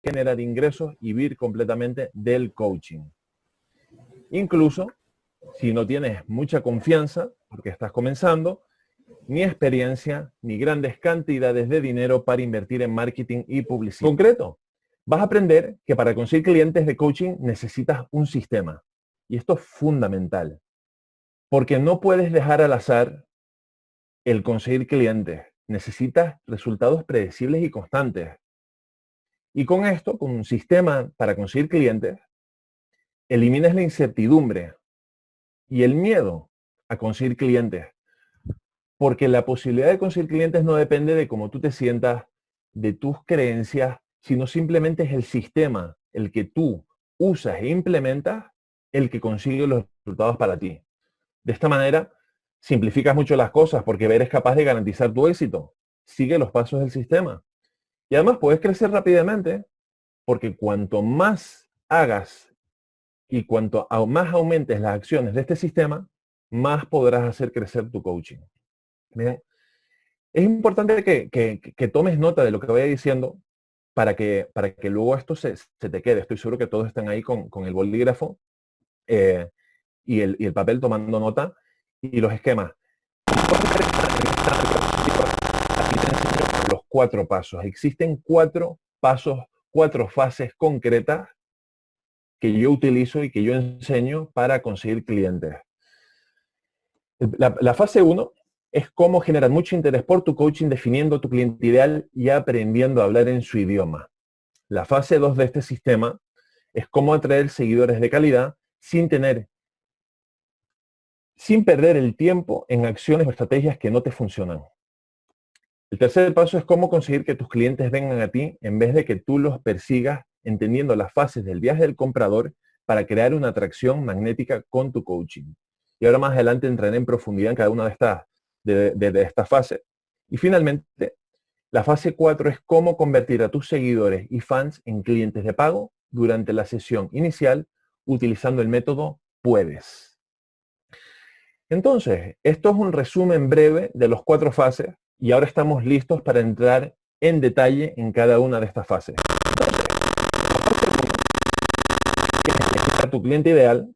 generar ingresos y vivir completamente del coaching. Incluso si no tienes mucha confianza, porque estás comenzando, ni experiencia, ni grandes cantidades de dinero para invertir en marketing y publicidad. En concreto, vas a aprender que para conseguir clientes de coaching necesitas un sistema. Y esto es fundamental. Porque no puedes dejar al azar el conseguir clientes. Necesitas resultados predecibles y constantes. Y con esto, con un sistema para conseguir clientes, eliminas la incertidumbre y el miedo a conseguir clientes. Porque la posibilidad de conseguir clientes no depende de cómo tú te sientas, de tus creencias, sino simplemente es el sistema, el que tú usas e implementas, el que consigue los resultados para ti. De esta manera, simplificas mucho las cosas porque eres capaz de garantizar tu éxito. Sigue los pasos del sistema. Y además puedes crecer rápidamente porque cuanto más hagas y cuanto más aumentes las acciones de este sistema, más podrás hacer crecer tu coaching. Bien. Es importante que tomes nota de lo que vaya diciendo para que luego esto se te quede. Estoy seguro que todos están ahí con el bolígrafo y el papel tomando nota y los esquemas. Aquí te enseño los 4 pasos. Existen 4 pasos, 4 fases concretas que yo utilizo y que yo enseño para conseguir clientes. La fase 1 es cómo generar mucho interés por tu coaching, definiendo tu cliente ideal y aprendiendo a hablar en su idioma. La fase 2 de este sistema es cómo atraer seguidores de calidad sin perder el tiempo en acciones o estrategias que no te funcionan. El tercer paso es cómo conseguir que tus clientes vengan a ti en vez de que tú los persigas, entendiendo las fases del viaje del comprador para crear una atracción magnética con tu coaching. Y ahora más adelante entraré en profundidad en cada una de estas fases. Y finalmente, la fase 4 es cómo convertir a tus seguidores y fans en clientes de pago durante la sesión inicial utilizando el método Puedes. Entonces, esto es un resumen breve de los 4 fases y ahora estamos listos para entrar en detalle en cada una de estas fases. A tu cliente ideal,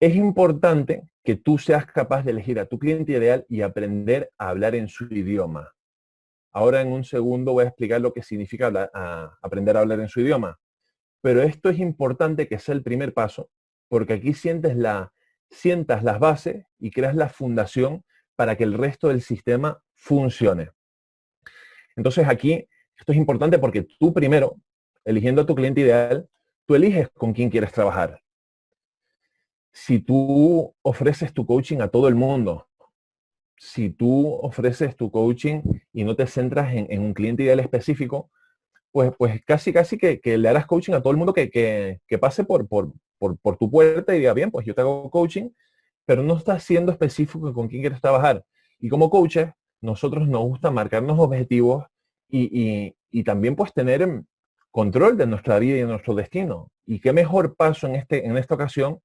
es importante que tú seas capaz de elegir a tu cliente ideal y aprender a hablar en su idioma. Ahora en un segundo voy a explicar lo que significa aprender a hablar en su idioma. Pero esto es importante que sea el primer paso, porque aquí sientas las bases y creas la fundación para que el resto del sistema funcione. Entonces aquí, esto es importante porque tú primero, eligiendo a tu cliente ideal, tú eliges con quién quieres trabajar. Si tú ofreces tu coaching a todo el mundo, si tú ofreces tu coaching y no te centras en un cliente ideal específico, pues casi que le harás coaching a todo el mundo que pase por tu puerta y diga, bien, pues yo te hago coaching, pero no estás siendo específico con quién quieres trabajar. Y como coaches, nosotros nos gusta marcarnos objetivos y también pues tener control de nuestra vida y de nuestro destino. Y qué mejor paso en esta ocasión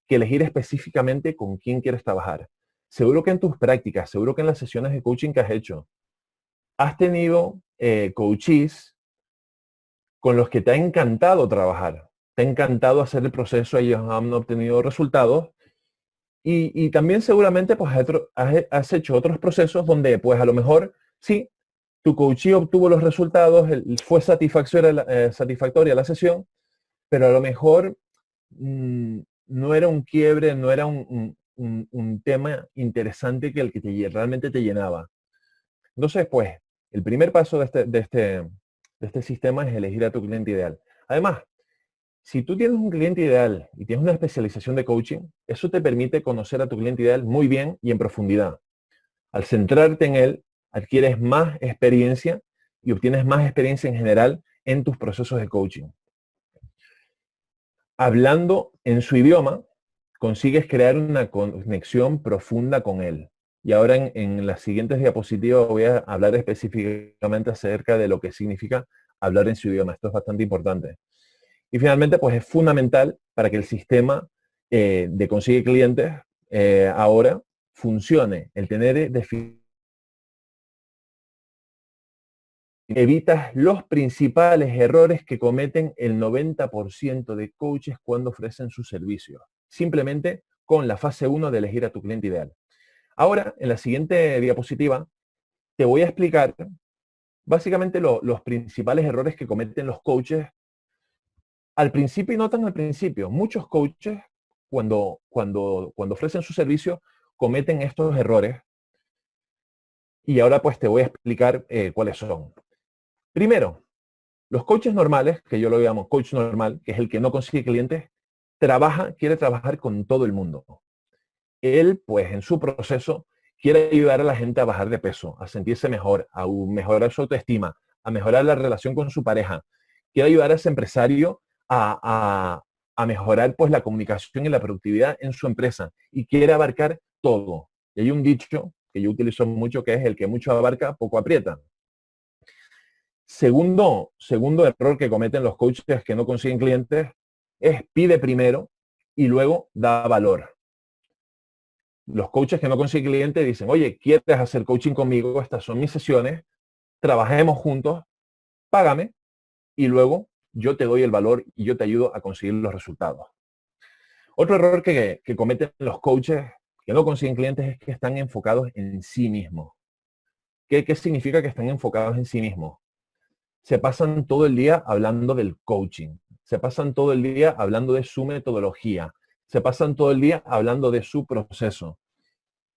que elegir específicamente con quién quieres trabajar. Seguro que en tus prácticas, seguro que en las sesiones de coaching que has hecho, has tenido coaches con los que te ha encantado trabajar, te ha encantado hacer el proceso, ellos han obtenido resultados y también seguramente pues has hecho otros procesos donde pues a lo mejor sí, tu coachee obtuvo los resultados, fue satisfactoria la sesión, pero a lo mejor no era un quiebre, no era un tema interesante que el que realmente te llenaba. Entonces pues el primer paso de este sistema es elegir a tu cliente ideal. Además, si tú tienes un cliente ideal y tienes una especialización de coaching, eso te permite conocer a tu cliente ideal muy bien y en profundidad. Al centrarte en él, adquieres más experiencia y obtienes más experiencia en general en tus procesos de coaching. Hablando en su idioma, consigues crear una conexión profunda con él. Y ahora en las siguientes diapositivas voy a hablar específicamente acerca de lo que significa hablar en su idioma. Esto es bastante importante. Y finalmente, pues es fundamental para que el sistema de conseguir clientes ahora funcione. El tener definido evitas los principales errores que cometen el 90% de coaches cuando ofrecen sus servicios. Simplemente con la fase 1 de elegir a tu cliente ideal. Ahora, en la siguiente diapositiva, te voy a explicar básicamente los principales errores que cometen los coaches al principio y no tan al principio. Muchos coaches, cuando ofrecen su servicio, cometen estos errores. Y ahora pues te voy a explicar cuáles son. Primero, los coaches normales, que yo lo llamo coach normal, que es el que no consigue clientes, quiere trabajar con todo el mundo. Él, pues, en su proceso, quiere ayudar a la gente a bajar de peso, a sentirse mejor, a mejorar su autoestima, a mejorar la relación con su pareja. Quiere ayudar a ese empresario a mejorar, pues, la comunicación y la productividad en su empresa. Y quiere abarcar todo. Y hay un dicho que yo utilizo mucho, que es el que mucho abarca, poco aprieta. Segundo error que cometen los coaches que no consiguen clientes es pide primero y luego da valor. Los coaches que no consiguen clientes dicen, oye, ¿quieres hacer coaching conmigo? Estas son mis sesiones, trabajemos juntos, págame y luego yo te doy el valor y yo te ayudo a conseguir los resultados. Otro error que cometen los coaches que no consiguen clientes es que están enfocados en sí mismos. ¿Qué significa que están enfocados en sí mismos? Se pasan todo el día hablando del coaching, se pasan todo el día hablando de su metodología, se pasan todo el día hablando de su proceso.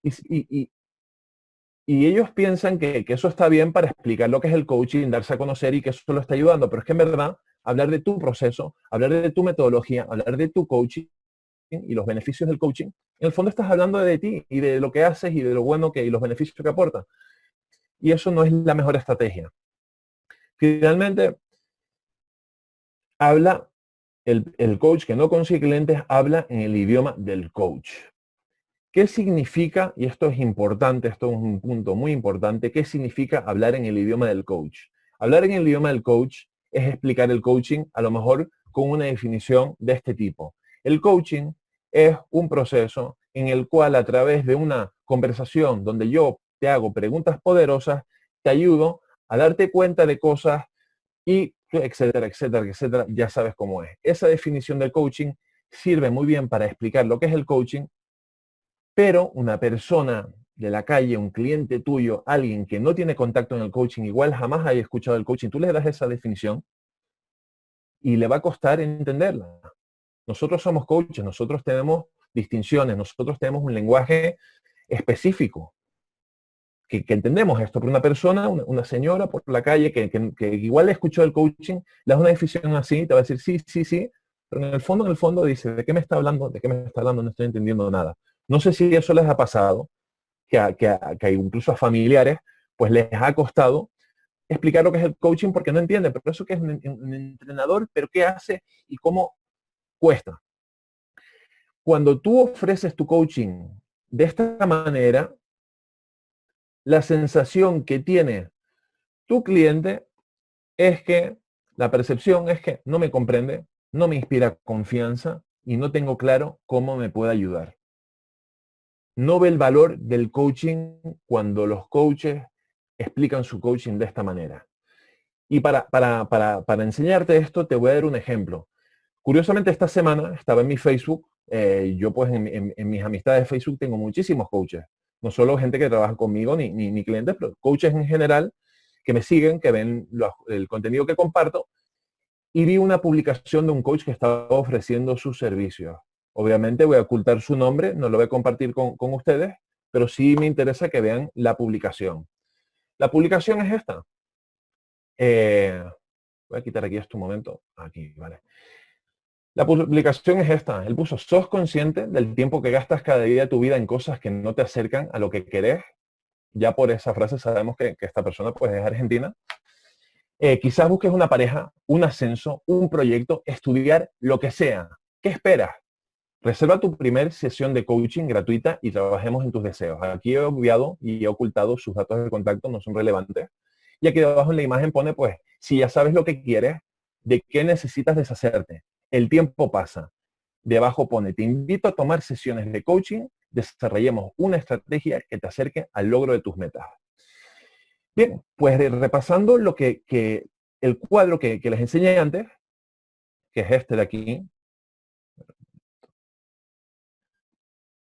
Y ellos piensan que eso está bien para explicar lo que es el coaching, darse a conocer y que eso lo está ayudando, pero es que en verdad hablar de tu proceso, hablar de tu metodología, hablar de tu coaching y los beneficios del coaching, en el fondo estás hablando de ti y de lo que haces y de lo bueno y los beneficios que aporta. Y eso no es la mejor estrategia. Finalmente, el coach que no consigue clientes habla en el idioma del coach. ¿Qué significa, y esto es importante, esto es un punto muy importante, qué significa hablar en el idioma del coach? Hablar en el idioma del coach es explicar el coaching a lo mejor con una definición de este tipo. El coaching es un proceso en el cual a través de una conversación donde yo te hago preguntas poderosas, te ayudo a darte cuenta de cosas y etcétera, etcétera, etcétera, ya sabes cómo es. Esa definición del coaching sirve muy bien para explicar lo que es el coaching, pero una persona de la calle, un cliente tuyo, alguien que no tiene contacto en el coaching, igual jamás haya escuchado el coaching, tú le das esa definición y le va a costar entenderla. Nosotros somos coaches, nosotros tenemos distinciones, nosotros tenemos un lenguaje específico. Que entendemos esto, pero una persona, una señora por la calle que igual le escuchó el coaching, le das una definición así, te va a decir sí, sí, sí, pero en el fondo dice, ¿de qué me está hablando? ¿De qué me está hablando? No estoy entendiendo nada. No sé si eso les ha pasado, que incluso a familiares, pues les ha costado explicar lo que es el coaching porque no entienden, pero eso que es un entrenador, pero qué hace y cómo cuesta. Cuando tú ofreces tu coaching de esta manera, la sensación que tiene tu cliente es que la percepción es que no me comprende, no me inspira confianza y no tengo claro cómo me puede ayudar. No ve el valor del coaching cuando los coaches explican su coaching de esta manera. Y para enseñarte esto, te voy a dar un ejemplo. Curiosamente, esta semana estaba en mi Facebook. Yo pues en mis amistades de Facebook tengo muchísimos coaches. No solo gente que trabaja conmigo ni clientes, pero coaches en general que me siguen, que ven el contenido que comparto. Y vi una publicación de un coach que estaba ofreciendo sus servicios. Obviamente voy a ocultar su nombre, no lo voy a compartir con ustedes, pero sí me interesa que vean la publicación. La publicación es esta. Voy a quitar aquí esto un momento. Aquí, vale. La publicación es esta. Él puso, ¿sos consciente del tiempo que gastas cada día de tu vida en cosas que no te acercan a lo que querés? Ya por esa frase sabemos que esta persona pues es argentina. Quizás busques una pareja, un ascenso, un proyecto, estudiar, lo que sea. ¿Qué esperas? Reserva tu primer sesión de coaching gratuita y trabajemos en tus deseos. Aquí he obviado y he ocultado sus datos de contacto, no son relevantes. Y aquí debajo en la imagen pone, pues, si ya sabes lo que quieres, ¿de qué necesitas deshacerte? El tiempo pasa. Debajo pone, te invito a tomar sesiones de coaching, desarrollemos una estrategia que te acerque al logro de tus metas. Bien, pues repasando el cuadro que les enseñé antes, que es este de aquí,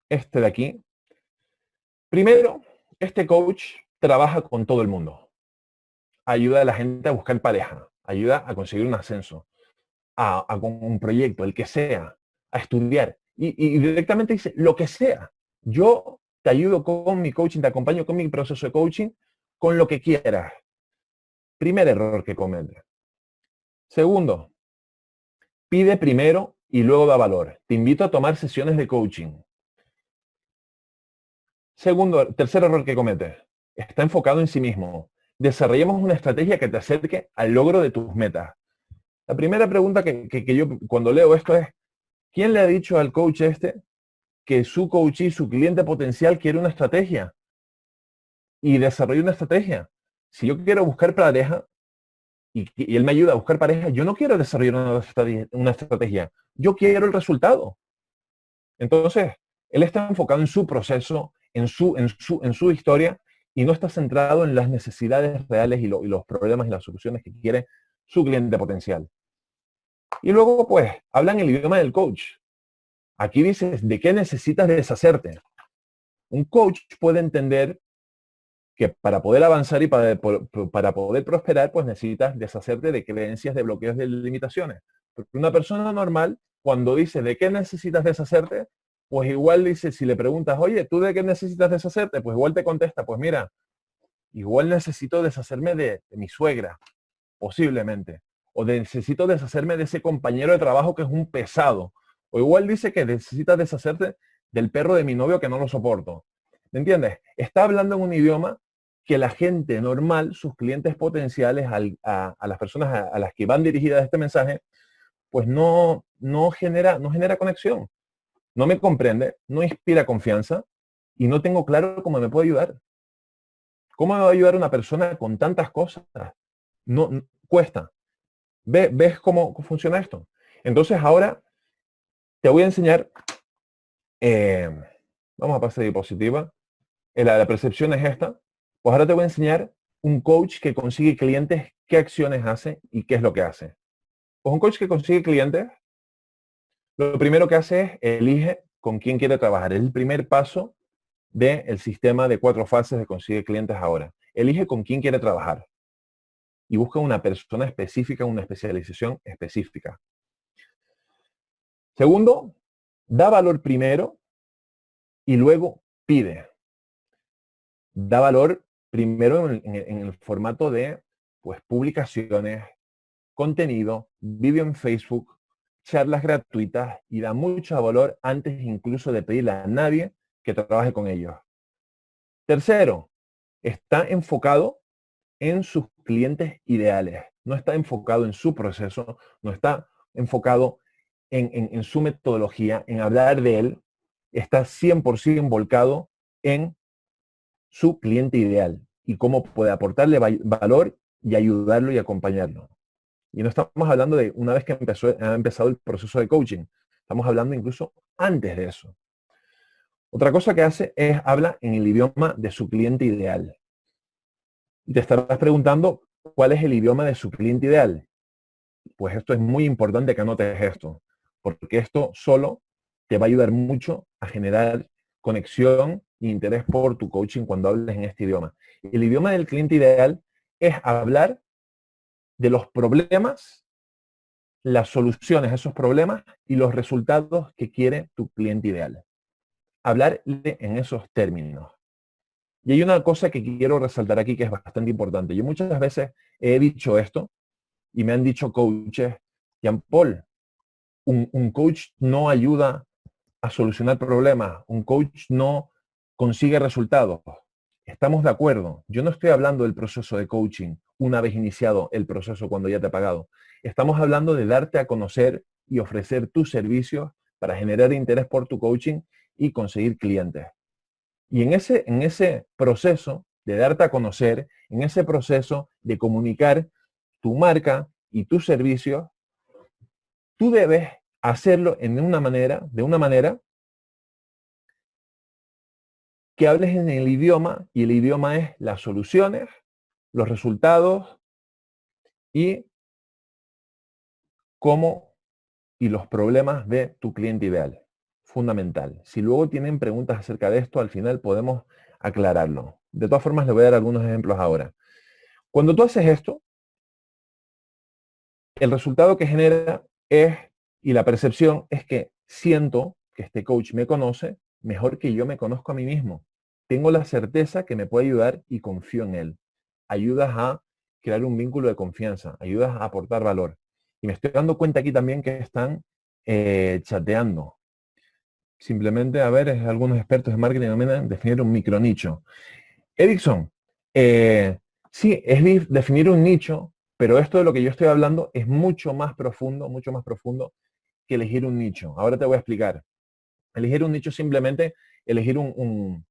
este de aquí. Primero, este coach trabaja con todo el mundo. Ayuda a la gente a buscar pareja, ayuda a conseguir un ascenso, con un proyecto, el que sea, a estudiar. Y directamente dice, lo que sea. Yo te ayudo con mi coaching, te acompaño con mi proceso de coaching, con lo que quieras. Primer error que comete. Segundo, pide primero y luego da valor. Te invito a tomar sesiones de coaching. Tercer error que comete. Está enfocado en sí mismo. Desarrollemos una estrategia que te acerque al logro de tus metas. La primera pregunta que yo cuando leo esto es, ¿quién le ha dicho al coach este que su coachee, su cliente potencial quiere una estrategia? Y desarrolla una estrategia. Si yo quiero buscar pareja y él me ayuda a buscar pareja, yo no quiero desarrollar una estrategia. Yo quiero el resultado. Entonces, él está enfocado en su proceso, en su historia, y no está centrado en las necesidades reales y los problemas y las soluciones que quiere su cliente potencial. Y luego, pues, hablan el idioma del coach. Aquí dices, ¿de qué necesitas deshacerte? Un coach puede entender que para poder avanzar y para poder prosperar, pues necesitas deshacerte de creencias, de bloqueos, de limitaciones. Porque una persona normal, cuando dice de qué necesitas deshacerte, pues igual dice, si le preguntas, oye, ¿tú de qué necesitas deshacerte? Pues igual te contesta, pues mira, igual necesito deshacerme de mi suegra, posiblemente. O necesito deshacerme de ese compañero de trabajo que es un pesado. O igual dice que necesitas deshacerte del perro de mi novio que no lo soporto. ¿Me entiendes? Está hablando en un idioma que la gente normal, sus clientes potenciales, a las personas a las que van dirigidas este mensaje, pues no genera conexión. No me comprende, no inspira confianza y no tengo claro cómo me puede ayudar. ¿Cómo me va a ayudar una persona con tantas cosas? Cuesta. ¿Ves cómo funciona esto? Entonces ahora te voy a enseñar, eh, vamos a pasar diapositiva, la percepción es esta, pues ahora te voy a enseñar un coach que consigue clientes, qué acciones hace y qué es lo que hace. Pues un coach que consigue clientes, lo primero que hace es elige con quién quiere trabajar. Es el primer paso del sistema de 4 fases de consigue clientes ahora. Elige con quién quiere trabajar y busca una persona específica, una especialización específica. Segundo, da valor primero y luego pide. Da valor primero en el formato de pues, publicaciones, contenido, vídeo en Facebook, charlas gratuitas y da mucho valor antes incluso de pedirle a nadie que trabaje con ellos. Tercero, está enfocado en sus clientes ideales. No está enfocado en su proceso, no está enfocado en su metodología, en hablar de él. Está 100% volcado en su cliente ideal y cómo puede aportarle valor y ayudarlo y acompañarlo. Y no estamos hablando de una vez que ha empezado el proceso de coaching. Estamos hablando incluso antes de eso. Otra cosa que hace es habla en el idioma de su cliente ideal. Y te estarás preguntando cuál es el idioma de su cliente ideal. Pues esto es muy importante que anotes esto, porque esto solo te va a ayudar mucho a generar conexión e interés por tu coaching cuando hables en este idioma. El idioma del cliente ideal es hablar de los problemas, las soluciones a esos problemas y los resultados que quiere tu cliente ideal. Hablarle en esos términos. Y hay una cosa que quiero resaltar aquí que es bastante importante. Yo muchas veces he dicho esto y me han dicho coaches, Jean-Paul, un coach no ayuda a solucionar problemas, un coach no consigue resultados. Estamos de acuerdo. Yo no estoy hablando del proceso de coaching una vez iniciado el proceso cuando ya te he pagado. Estamos hablando de darte a conocer y ofrecer tus servicios para generar interés por tu coaching y conseguir clientes. Y en ese proceso de darte a conocer, en ese proceso de comunicar tu marca y tus servicios, tú debes hacerlo de una manera que hables en el idioma, y el idioma es las soluciones los resultados y cómo y los problemas de tu cliente ideal. Fundamental. Si luego tienen preguntas acerca de esto, al final podemos aclararlo. De todas formas, les voy a dar algunos ejemplos ahora. Cuando tú haces esto, el resultado que genera es, y la percepción es que siento que este coach me conoce mejor que yo me conozco a mí mismo. Tengo la certeza que me puede ayudar y confío en él. Ayudas a crear un vínculo de confianza, ayudas a aportar valor. Y me estoy dando cuenta aquí también que están chateando. Simplemente, a ver, algunos expertos de marketing denominan definir un micronicho. Erickson, sí, es definir un nicho, pero esto de lo que yo estoy hablando es mucho más profundo que elegir un nicho. Ahora te voy a explicar. Elegir un nicho simplemente elegir un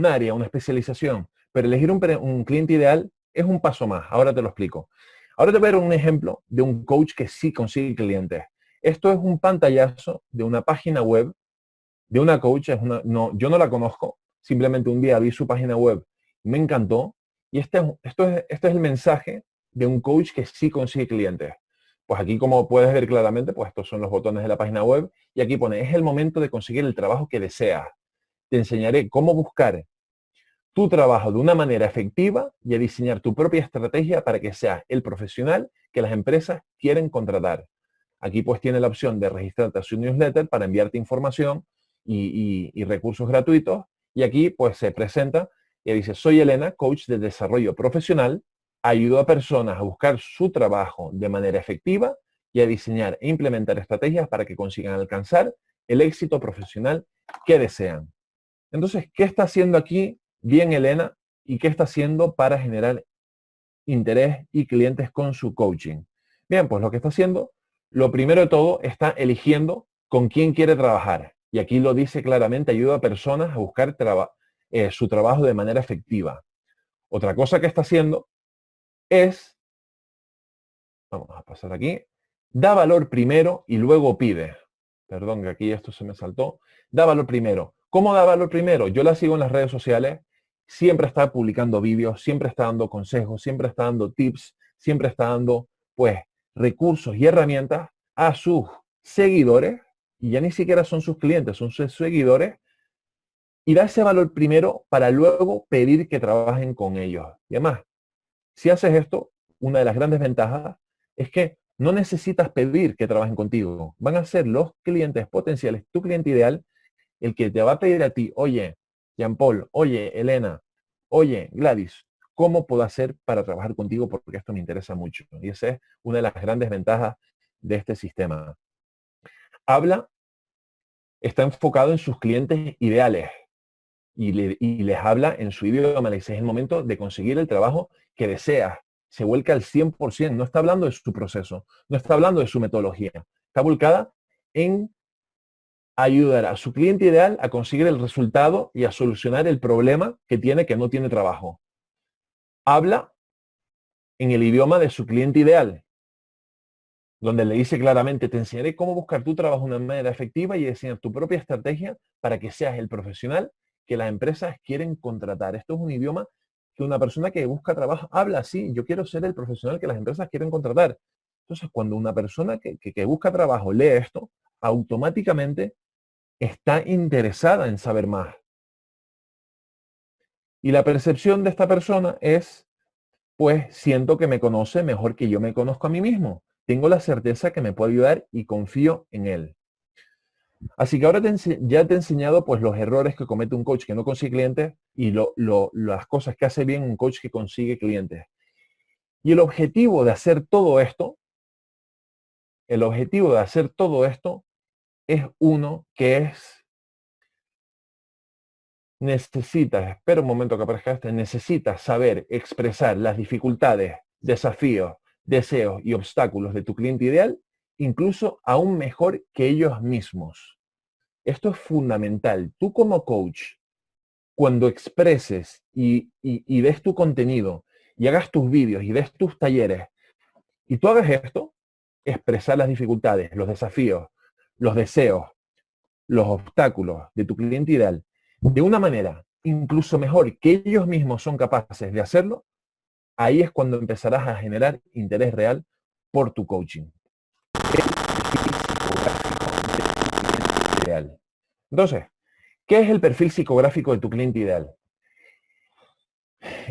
área, una especialización, pero elegir un cliente ideal es un paso más. Ahora te lo explico. Ahora te voy a dar un ejemplo de un coach que sí consigue clientes. Esto es un pantallazo de una página web de una coach. Yo no la conozco, simplemente un día vi su página web, me encantó, y este es el mensaje de un coach que sí consigue clientes. Pues aquí, como puedes ver claramente, pues estos son los botones de la página web, y aquí pone, es el momento de conseguir el trabajo que deseas. Te enseñaré cómo buscar tu trabajo de una manera efectiva y a diseñar tu propia estrategia para que seas el profesional que las empresas quieren contratar. Aquí pues tiene la opción de registrarte a su newsletter para enviarte información y recursos gratuitos. Y aquí pues se presenta y dice, soy Elena, coach de desarrollo profesional, ayudo a personas a buscar su trabajo de manera efectiva y a diseñar e implementar estrategias para que consigan alcanzar el éxito profesional que desean. Entonces, ¿qué está haciendo aquí bien Elena y qué está haciendo para generar interés y clientes con su coaching? Bien, pues lo que está haciendo, lo primero de todo, está eligiendo con quién quiere trabajar. Y aquí lo dice claramente, ayuda a personas a buscar su trabajo de manera efectiva. Otra cosa que está haciendo es, vamos a pasar aquí, da valor primero y luego pide. Perdón, que aquí esto se me saltó. Da valor primero. ¿Cómo da valor primero? Yo la sigo en las redes sociales, siempre está publicando vídeos, siempre está dando consejos, siempre está dando tips, siempre está dando, pues, recursos y herramientas a sus seguidores, y ya ni siquiera son sus clientes, son sus seguidores, y da ese valor primero para luego pedir que trabajen con ellos. Y además, si haces esto, una de las grandes ventajas es que no necesitas pedir que trabajen contigo. Van a ser los clientes potenciales, tu cliente ideal, el que te va a pedir a ti, oye, Jean-Paul, oye, Elena, oye, Gladys, ¿cómo puedo hacer para trabajar contigo? Porque esto me interesa mucho. Y esa es una de las grandes ventajas de este sistema. Está enfocado en sus clientes ideales y les habla en su idioma. Le dice, es el momento de conseguir el trabajo que deseas. Se vuelca al 100%. No está hablando de su proceso, no está hablando de su metodología. Está volcada en ayudar a su cliente ideal a conseguir el resultado y a solucionar el problema que tiene, que no tiene trabajo. Habla en el idioma de su cliente ideal, donde le dice claramente, te enseñaré cómo buscar tu trabajo de una manera efectiva y diseñar tu propia estrategia para que seas el profesional que las empresas quieren contratar. Esto es un idioma que una persona que busca trabajo habla así. Yo quiero ser el profesional que las empresas quieren contratar. Entonces, cuando una persona que busca trabajo lee esto, automáticamente está interesada en saber más. Y la percepción de esta persona es, pues siento que me conoce mejor que yo me conozco a mí mismo. Tengo la certeza que me puede ayudar y confío en él. Así que ahora ya te he enseñado pues los errores que comete un coach que no consigue clientes y las cosas que hace bien un coach que consigue clientes. Y el objetivo de hacer todo esto, es uno que es, espera un momento que aparezca necesitas saber expresar las dificultades, desafíos, deseos y obstáculos de tu cliente ideal, incluso aún mejor que ellos mismos. Esto es fundamental. Tú como coach, cuando expreses y des tu contenido y hagas tus vídeos y des tus talleres y tú hagas esto, expresar las dificultades, los desafíos, los deseos, los obstáculos de tu cliente ideal de una manera incluso mejor que ellos mismos son capaces de hacerlo, ahí es cuando empezarás a generar interés real por tu coaching. Ideal. Entonces, ¿qué es el perfil psicográfico de tu cliente ideal?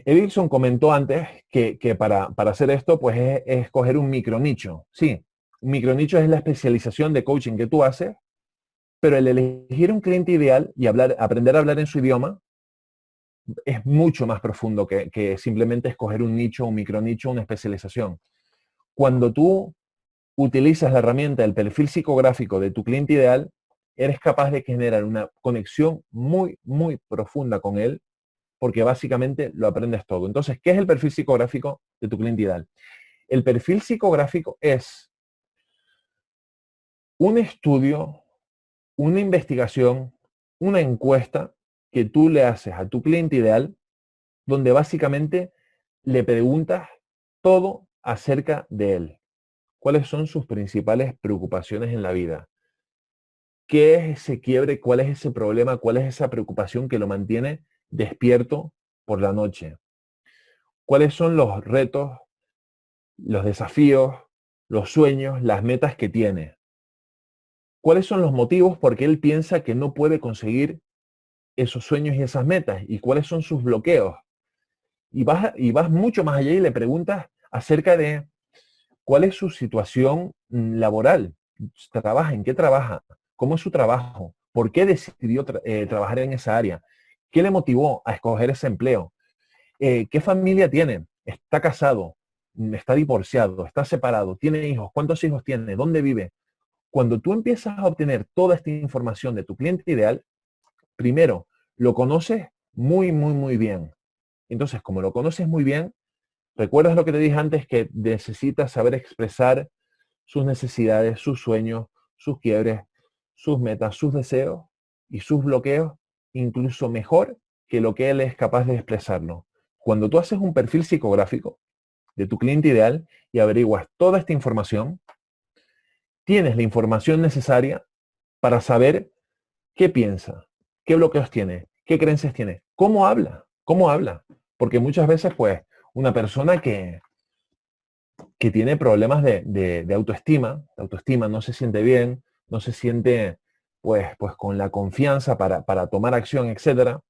Edilson comentó antes que para hacer esto, pues es escoger un micronicho. Sí, un micronicho es la especialización de coaching que tú haces, pero el elegir un cliente ideal y aprender a hablar en su idioma es mucho más profundo que simplemente escoger un nicho, un micronicho, una especialización. Cuando tú utilizas la herramienta del perfil psicográfico de tu cliente ideal, eres capaz de generar una conexión muy, muy profunda con él, porque básicamente lo aprendes todo. Entonces, ¿qué es el perfil psicográfico de tu cliente ideal? El perfil psicográfico es un estudio, una investigación, una encuesta que tú le haces a tu cliente ideal, donde básicamente le preguntas todo acerca de él. ¿Cuáles son sus principales preocupaciones en la vida? ¿Qué es ese quiebre? ¿Cuál es ese problema? ¿Cuál es esa preocupación que lo mantiene despierto por la noche? ¿Cuáles son los retos, los desafíos, los sueños, las metas que tiene? ¿Cuáles son los motivos por qué él piensa que no puede conseguir esos sueños y esas metas? ¿Y cuáles son sus bloqueos? Y vas mucho más allá y le preguntas acerca de cuál es su situación laboral. ¿Trabaja? ¿En qué trabaja? ¿Cómo es su trabajo? ¿Por qué decidió trabajar en esa área? ¿Qué le motivó a escoger ese empleo? ¿Qué familia tiene? ¿Está casado? ¿Está divorciado? ¿Está separado? ¿Tiene hijos? ¿Cuántos hijos tiene? ¿Dónde vive? Cuando tú empiezas a obtener toda esta información de tu cliente ideal, primero, lo conoces muy, muy, muy bien. Entonces, como lo conoces muy bien, ¿recuerdas lo que te dije antes? Que necesitas saber expresar sus necesidades, sus sueños, sus quiebres, sus metas, sus deseos y sus bloqueos, incluso mejor que lo que él es capaz de expresarlo. Cuando tú haces un perfil psicográfico de tu cliente ideal y averiguas toda esta información, tienes la información necesaria para saber qué piensa, qué bloqueos tiene, qué creencias tiene, cómo habla. Porque muchas veces, pues, una persona que tiene problemas de autoestima, no se siente bien, no se siente pues con la confianza para tomar acción, etcétera.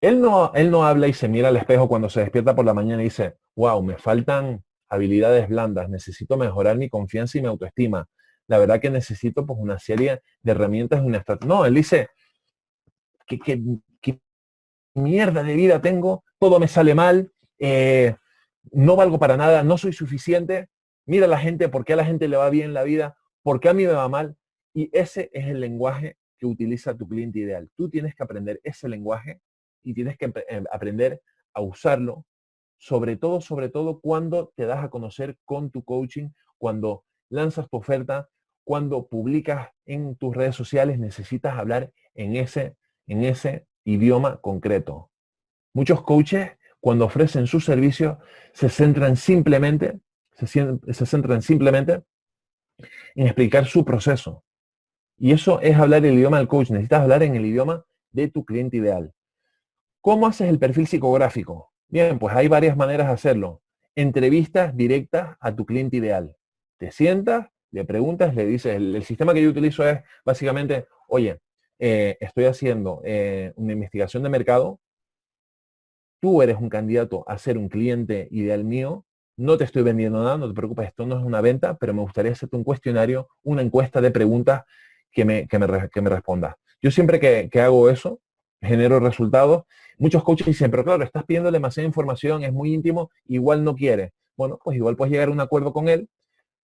Él no habla y se mira al espejo cuando se despierta por la mañana y dice, wow, me faltan habilidades blandas, necesito mejorar mi confianza y mi autoestima. La verdad que necesito pues una serie de herramientas y una estrategia. No, él dice, ¿qué mierda de vida tengo? Todo me sale mal, no valgo para nada, no soy suficiente. Mira a la gente, ¿por qué a la gente le va bien la vida? ¿Por qué a mí me va mal? Y ese es el lenguaje que utiliza tu cliente ideal. Tú tienes que aprender ese lenguaje y tienes que aprender a usarlo, sobre todo cuando te das a conocer con tu coaching, cuando lanzas tu oferta, cuando publicas en tus redes sociales, necesitas hablar en ese idioma concreto. Muchos coaches, cuando ofrecen sus servicios, se centran simplemente en explicar su proceso. Y eso es hablar el idioma del coach. Necesitas hablar en el idioma de tu cliente ideal. ¿Cómo haces el perfil psicográfico? Bien, pues hay varias maneras de hacerlo. Entrevistas directas a tu cliente ideal. Te sientas, le preguntas, le dices, el sistema que yo utilizo es básicamente, oye, estoy haciendo una investigación de mercado, tú eres un candidato a ser un cliente ideal mío, no te estoy vendiendo nada, no te preocupes, esto no es una venta, pero me gustaría hacerte un cuestionario, una encuesta de preguntas que me respondas. Yo siempre que hago eso, genero resultados. Muchos coaches dicen, pero claro, estás pidiendo demasiada información, es muy íntimo, igual no quiere. Bueno, pues igual puedes llegar a un acuerdo con él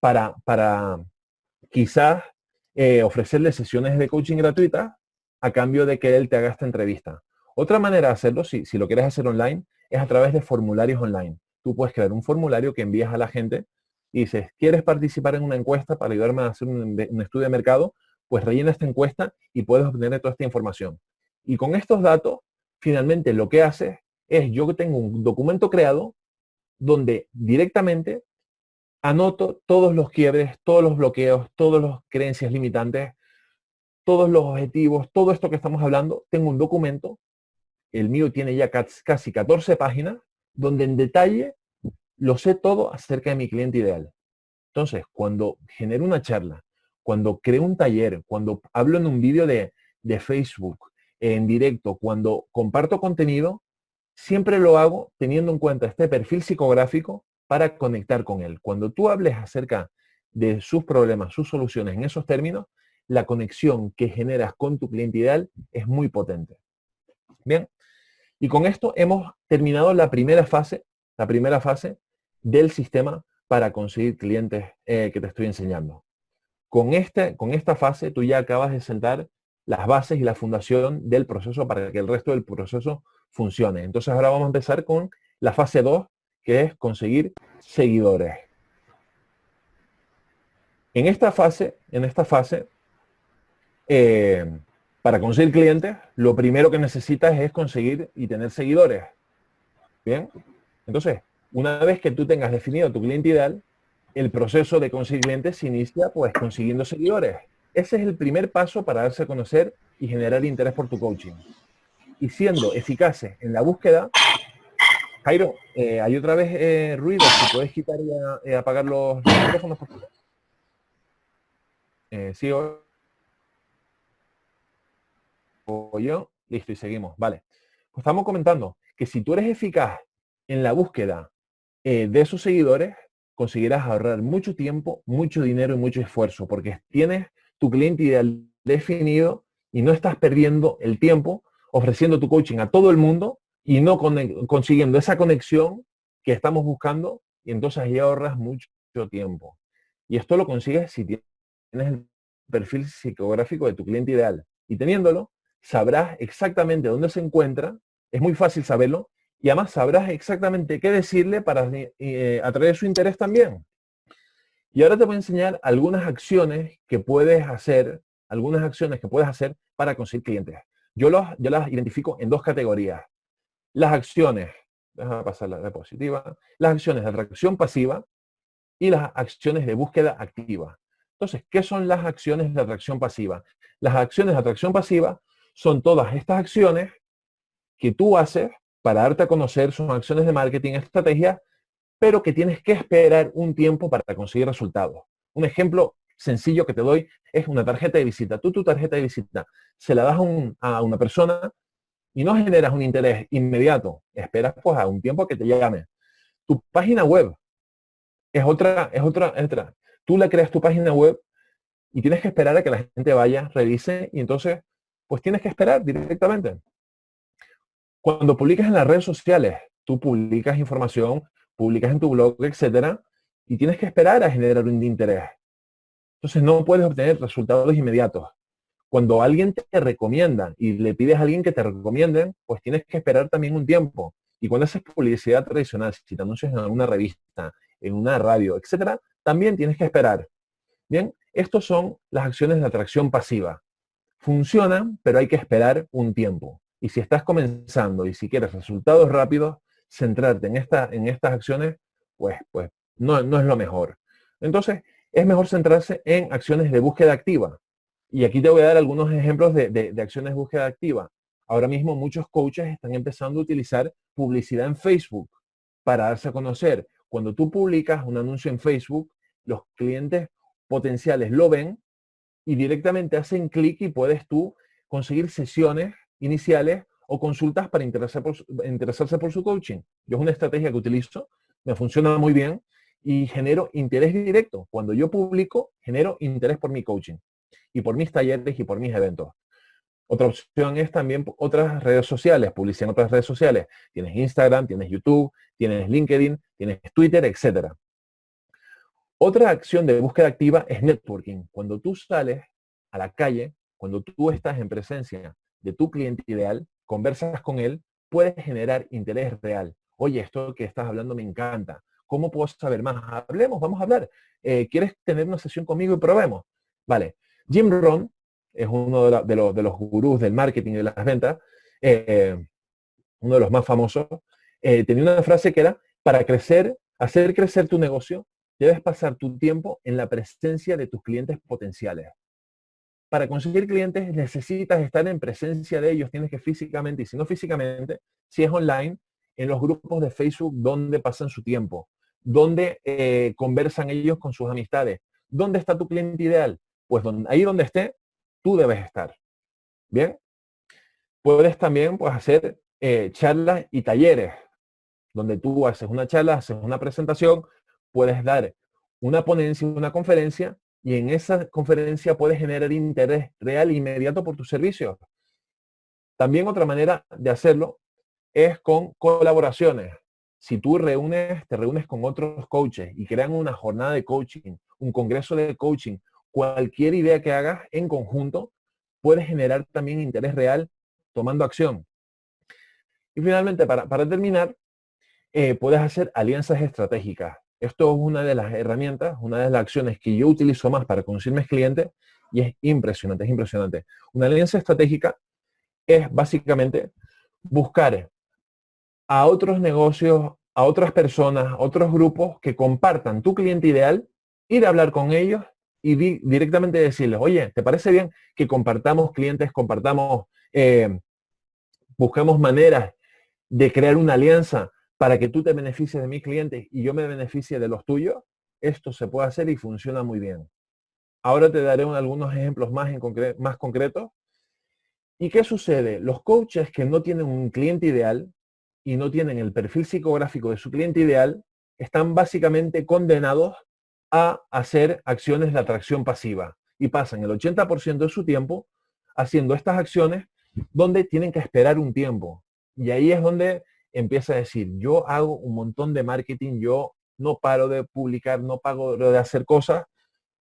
para quizás ofrecerle sesiones de coaching gratuitas a cambio de que él te haga esta entrevista. Otra manera de hacerlo, si lo quieres hacer online, es a través de formularios online. Tú puedes crear un formulario que envías a la gente y dices, ¿quieres participar en una encuesta para ayudarme a hacer un estudio de mercado? Pues rellena esta encuesta y puedes obtener toda esta información. Y con estos datos, finalmente lo que haces es, yo tengo un documento creado donde directamente anoto todos los quiebres, todos los bloqueos, todas las creencias limitantes, todos los objetivos, todo esto que estamos hablando, tengo un documento el mío tiene ya casi 14 páginas, donde en detalle lo sé todo acerca de mi cliente ideal. Entonces, cuando genero una charla, cuando creo un taller, cuando hablo en un vídeo de Facebook, en directo, cuando comparto contenido, siempre lo hago teniendo en cuenta este perfil psicográfico para conectar con él. Cuando tú hables acerca de sus problemas, sus soluciones en esos términos, la conexión que generas con tu cliente ideal es muy potente. Bien, y con esto hemos terminado la primera fase del sistema para conseguir clientes que te estoy enseñando. Con esta fase tú ya acabas de sentar las bases y la fundación del proceso para que el resto del proceso funcione. Entonces ahora vamos a empezar con la fase 2, que es conseguir seguidores. En esta fase, para conseguir clientes, lo primero que necesitas es conseguir y tener seguidores. Bien, entonces, una vez que tú tengas definido tu cliente ideal, el proceso de conseguir clientes se inicia pues consiguiendo seguidores. Ese es el primer paso para darse a conocer y generar interés por tu coaching. Y siendo eficaces en la búsqueda, Jairo, hay otra vez ruido, si puedes quitar y apagar los micrófonos, por favor. Sí, o yo, listo, y seguimos. Vale. Pues estamos comentando que si tú eres eficaz en la búsqueda de esos seguidores, conseguirás ahorrar mucho tiempo, mucho dinero y mucho esfuerzo, porque tienes tu cliente ideal definido y no estás perdiendo el tiempo ofreciendo tu coaching a todo el mundo y no consiguiendo esa conexión que estamos buscando, y entonces ahí ahorras mucho tiempo. Y esto lo consigues si tienes el perfil psicográfico de tu cliente ideal. Y teniéndolo, sabrás exactamente dónde se encuentra, es muy fácil saberlo, y además sabrás exactamente qué decirle para atraer su interés también. Y ahora te voy a enseñar algunas acciones que puedes hacer, para conseguir clientes. Yo las identifico en dos categorías. Las acciones, déjame pasar la diapositiva, las acciones de atracción pasiva y las acciones de búsqueda activa. Entonces, ¿qué son las acciones de atracción pasiva? Las acciones de atracción pasiva son todas estas acciones que tú haces para darte a conocer, son acciones de marketing, estrategia, pero que tienes que esperar un tiempo para conseguir resultados. Un ejemplo sencillo que te doy es una tarjeta de visita. Tú tu tarjeta de visita se la das a una persona y no generas un interés inmediato. Esperas pues a un tiempo que te llame. Tu página web es otra. Tú le creas tu página web y tienes que esperar a que la gente vaya, revise, y entonces pues tienes que esperar directamente. Cuando publicas en las redes sociales, tú publicas información, publicas en tu blog, etcétera, y tienes que esperar a generar un interés. Entonces no puedes obtener resultados inmediatos. Cuando alguien te recomienda y le pides a alguien que te recomiende, pues tienes que esperar también un tiempo. Y cuando haces publicidad tradicional, si te anuncias en alguna revista, en una radio, etcétera, también tienes que esperar. Bien, estos son las acciones de atracción pasiva. Funcionan, pero hay que esperar un tiempo. Y si estás comenzando y si quieres resultados rápidos, centrarte en estas acciones, pues no es lo mejor. Entonces, es mejor centrarse en acciones de búsqueda activa. Y aquí te voy a dar algunos ejemplos de acciones de búsqueda activa. Ahora mismo muchos coaches están empezando a utilizar publicidad en Facebook para darse a conocer. Cuando tú publicas un anuncio en Facebook, los clientes potenciales lo ven y directamente hacen clic y puedes tú conseguir sesiones iniciales o consultas para interesarse por su coaching. Yo es una estrategia que utilizo, me funciona muy bien y genero interés directo. Cuando yo publico, genero interés por mi coaching y por mis talleres y por mis eventos. Otra opción es también otras redes sociales, publicidad en otras redes sociales. Tienes Instagram, tienes YouTube, tienes LinkedIn, tienes Twitter, etcétera. Otra acción de búsqueda activa es networking. Cuando tú sales a la calle, cuando tú estás en presencia de tu cliente ideal, conversas con él, puedes generar interés real. Oye, esto que estás hablando me encanta. ¿Cómo puedo saber más? Hablemos, vamos a hablar. ¿Quieres tener una sesión conmigo y probemos? Vale. Jim Rohn es uno de los gurús del marketing y de las ventas, uno de los más famosos. Tenía una frase que era, para hacer crecer tu negocio, debes pasar tu tiempo en la presencia de tus clientes potenciales. para conseguir clientes necesitas estar en presencia de ellos, tienes que físicamente, y si no físicamente, si es online, en los grupos de Facebook donde pasan su tiempo, donde conversan ellos con sus amistades. ¿Dónde está tu cliente ideal? Pues ahí donde esté, tú debes estar. Bien. Puedes también pues, hacer charlas y talleres, donde tú haces una charla, haces una presentación, puedes dar una ponencia, una conferencia, y en esa conferencia puedes generar interés real e inmediato por tus servicios. También otra manera de hacerlo es con colaboraciones. Si tú te reúnes con otros coaches y crean una jornada de coaching, un congreso de coaching, cualquier idea que hagas en conjunto, puedes generar también interés real tomando acción. Y finalmente, para terminar, puedes hacer alianzas estratégicas. Esto es una de las herramientas, una de las acciones que yo utilizo más para conseguir mis clientes y es impresionante, es impresionante. Una alianza estratégica es básicamente buscar a otros negocios, a otras personas, a otros grupos que compartan tu cliente ideal, ir a hablar con ellos y directamente decirles, oye, ¿te parece bien que compartamos clientes, busquemos maneras de crear una alianza para que tú te beneficies de mis clientes y yo me beneficie de los tuyos? Esto se puede hacer y funciona muy bien. Ahora te daré algunos ejemplos más concretos. ¿Y qué sucede? Los coaches que no tienen un cliente ideal y no tienen el perfil psicográfico de su cliente ideal, están básicamente condenados a hacer acciones de atracción pasiva y pasan el 80% de su tiempo haciendo estas acciones donde tienen que esperar un tiempo. Y ahí es donde empieza a decir, yo hago un montón de marketing, yo no paro de publicar, no paro de hacer cosas,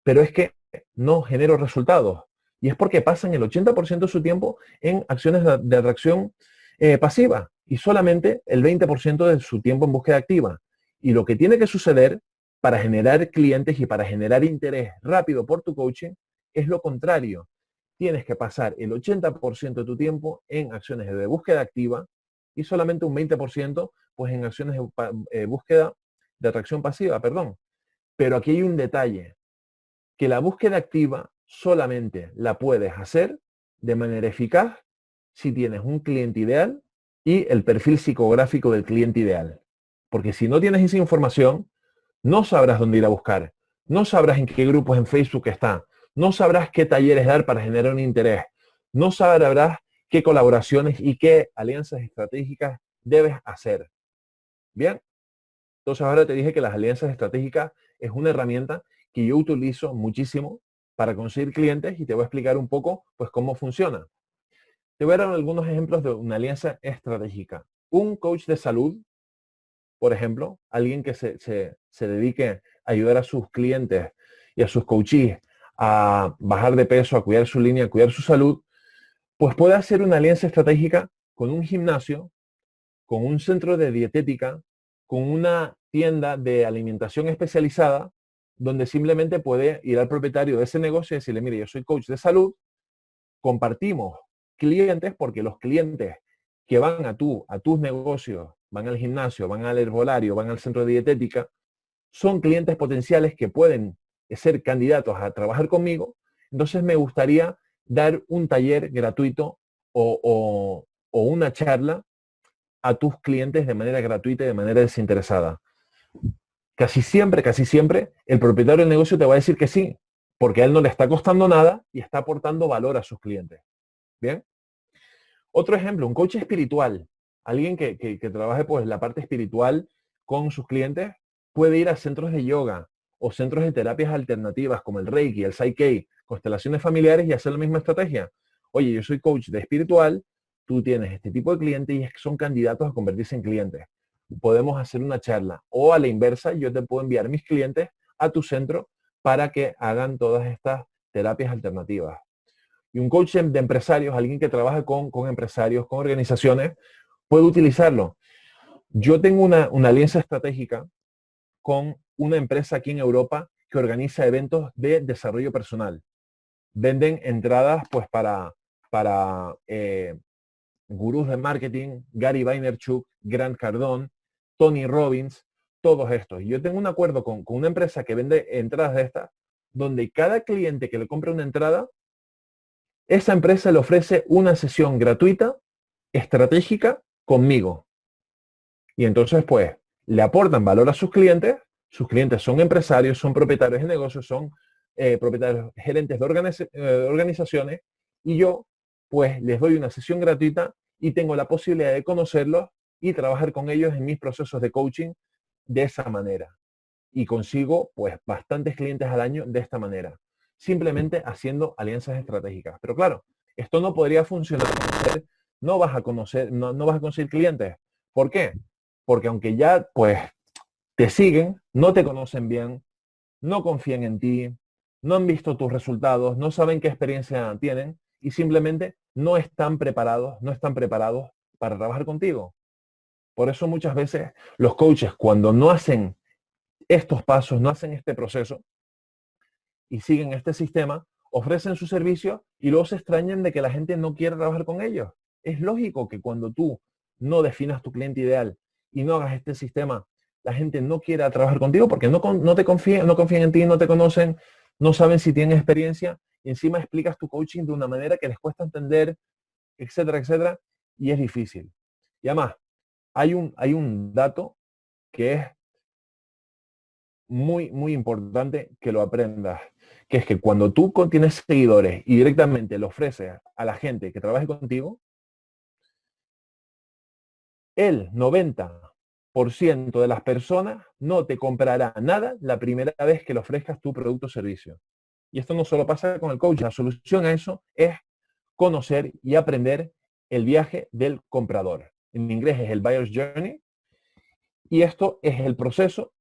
pero es que no genero resultados. Y es porque pasan el 80% de su tiempo en acciones de atracción pasiva y solamente el 20% de su tiempo en búsqueda activa. Y lo que tiene que suceder para generar clientes y para generar interés rápido por tu coaching es lo contrario. Tienes que pasar el 80% de tu tiempo en acciones de búsqueda activa y solamente un 20% pues en acciones de búsqueda de atracción pasiva, perdón. Pero aquí hay un detalle, que la búsqueda activa solamente la puedes hacer de manera eficaz si tienes un cliente ideal y el perfil psicográfico del cliente ideal. Porque si no tienes esa información, no sabrás dónde ir a buscar, no sabrás en qué grupos en Facebook está, no sabrás qué talleres dar para generar un interés, no sabrás qué colaboraciones y qué alianzas estratégicas debes hacer. Bien, entonces ahora te dije que las alianzas estratégicas es una herramienta que yo utilizo muchísimo para conseguir clientes y te voy a explicar un poco pues cómo funciona. Te voy a dar algunos ejemplos de una alianza estratégica. Un coach de salud, por ejemplo, alguien que se dedique a ayudar a sus clientes y a sus coaches a bajar de peso, a cuidar su línea, a cuidar su salud, pues puede hacer una alianza estratégica con un gimnasio, con un centro de dietética, con una tienda de alimentación especializada, donde simplemente puede ir al propietario de ese negocio y decirle, mire, yo soy coach de salud, compartimos clientes, porque los clientes que van a tus negocios, van al gimnasio, van al herbolario, van al centro de dietética, son clientes potenciales que pueden ser candidatos a trabajar conmigo. Entonces me gustaría dar un taller gratuito o una charla a tus clientes de manera gratuita y de manera desinteresada. Casi siempre, el propietario del negocio te va a decir que sí, porque a él no le está costando nada y está aportando valor a sus clientes. ¿Bien? Otro ejemplo, un coach espiritual, alguien que trabaje pues la parte espiritual con sus clientes, puede ir a centros de yoga o centros de terapias alternativas como el Reiki, el Psyche, constelaciones familiares y hacer la misma estrategia. Oye, yo soy coach de espiritual, tú tienes este tipo de clientes y es que son candidatos a convertirse en clientes. Podemos hacer una charla o a la inversa, yo te puedo enviar mis clientes a tu centro para que hagan todas estas terapias alternativas. Y un coach de empresarios, alguien que trabaja con empresarios, con organizaciones, puede utilizarlo. Yo tengo una alianza estratégica con una empresa aquí en Europa que organiza eventos de desarrollo personal. Venden entradas pues para gurús de marketing, Gary Vaynerchuk, Grant Cardone, Tony Robbins, todos estos. Y yo tengo un acuerdo con una empresa que vende entradas de estas, donde cada cliente que le compre una entrada esa empresa le ofrece una sesión gratuita, estratégica, conmigo. Y entonces, pues, le aportan valor a sus clientes son empresarios, son propietarios de negocios, son propietarios, gerentes de organizaciones, y yo, pues, les doy una sesión gratuita y tengo la posibilidad de conocerlos y trabajar con ellos en mis procesos de coaching de esa manera. Y consigo, pues, bastantes clientes al año de esta manera, simplemente haciendo alianzas estratégicas. Pero claro, esto no podría funcionar. No vas a conocer, no vas a conseguir clientes. ¿Por qué? Porque aunque ya, pues, te siguen, no te conocen bien, no confían en ti, no han visto tus resultados, no saben qué experiencia tienen y simplemente no están preparados para trabajar contigo. Por eso muchas veces los coaches, cuando no hacen estos pasos, no hacen este proceso y siguen este sistema, ofrecen su servicio y luego se extrañan de que la gente no quiere trabajar con ellos. Es lógico que cuando tú no definas tu cliente ideal y no hagas este sistema, la gente no quiera trabajar contigo porque no te confían, no confían en ti, no te conocen, no saben si tienen experiencia y encima explicas tu coaching de una manera que les cuesta entender, etcétera, etcétera, y es difícil. Y además, hay un dato que es muy, muy importante que lo aprendas, que es que cuando tú tienes seguidores y directamente lo ofreces a la gente que trabaje contigo, el 90% de las personas no te comprará nada la primera vez que le ofrezcas tu producto o servicio. Y esto no solo pasa con el coach, la solución a eso es conocer y aprender el viaje del comprador. En inglés es el buyer's journey. Y esto es el proceso,